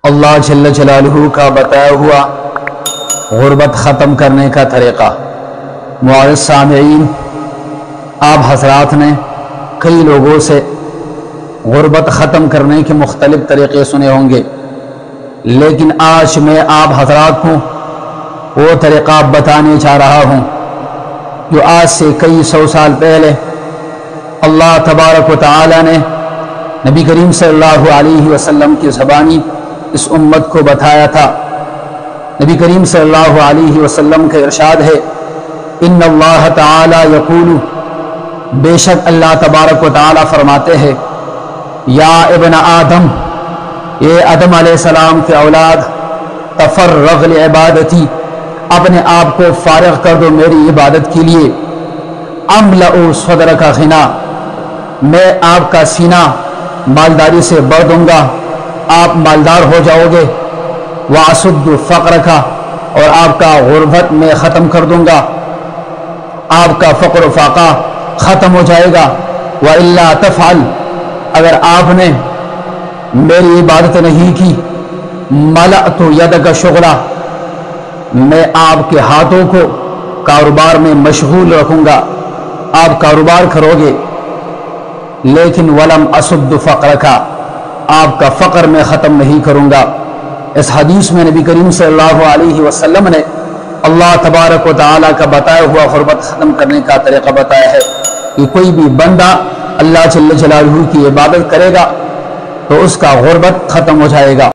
اللہ جل جلالہ کا بتایا ہوا غربت ختم کرنے کا طریقہ۔ معزز سامعین، آپ حضرات نے کئی لوگوں سے غربت ختم کرنے کے مختلف طریقے سنے ہوں گے، لیکن آج میں آپ حضرات کو وہ طریقہ بتانے جا رہا ہوں جو آج سے کئی سو سال پہلے اللہ تبارک و تعالی نے نبی کریم صلی اللہ علیہ وسلم کی زبانی اس امت کو بتایا تھا۔ نبی کریم صلی اللہ علیہ وسلم کا ارشاد ہے، ان اللہ تعالی یقول، بے شک اللہ تبارک و تعالی فرماتے ہیں، یا ابن آدم، یہ آدم علیہ السلام کے اولاد، تفرغ لعبادتی، اپنے آپ کو فارغ کر دو میری عبادت کے لیے، املأ صدرک غنا، میں آپ کا سینہ مالداری سے بھر دوں گا، آپ مالدار ہو جاؤ گے، واسد فقرک، اور آپ کا غربت میں ختم کر دوں گا، آپ کا فقر و فاقہ ختم ہو جائے گا، وَإِلَّا تَفْعَلْ، اگر آپ نے میری عبادت نہیں کی، ملأت یدک شغلا، میں آپ کے ہاتھوں کو کاروبار میں مشغول رکھوں گا، آپ کاروبار کرو گے، لیکن ولم اسد فقرک، آپ کا فقر میں ختم نہیں کروں گا۔ اس حدیث میں نبی کریم صلی اللہ علیہ وسلم نے اللہ تبارک و تعالیٰ کا بتایا ہوا غربت ختم کرنے کا طریقہ بتایا ہے کہ کوئی بھی بندہ اللہ جل جلالہ کی عبادت کرے گا تو اس کا غربت ختم ہو جائے گا۔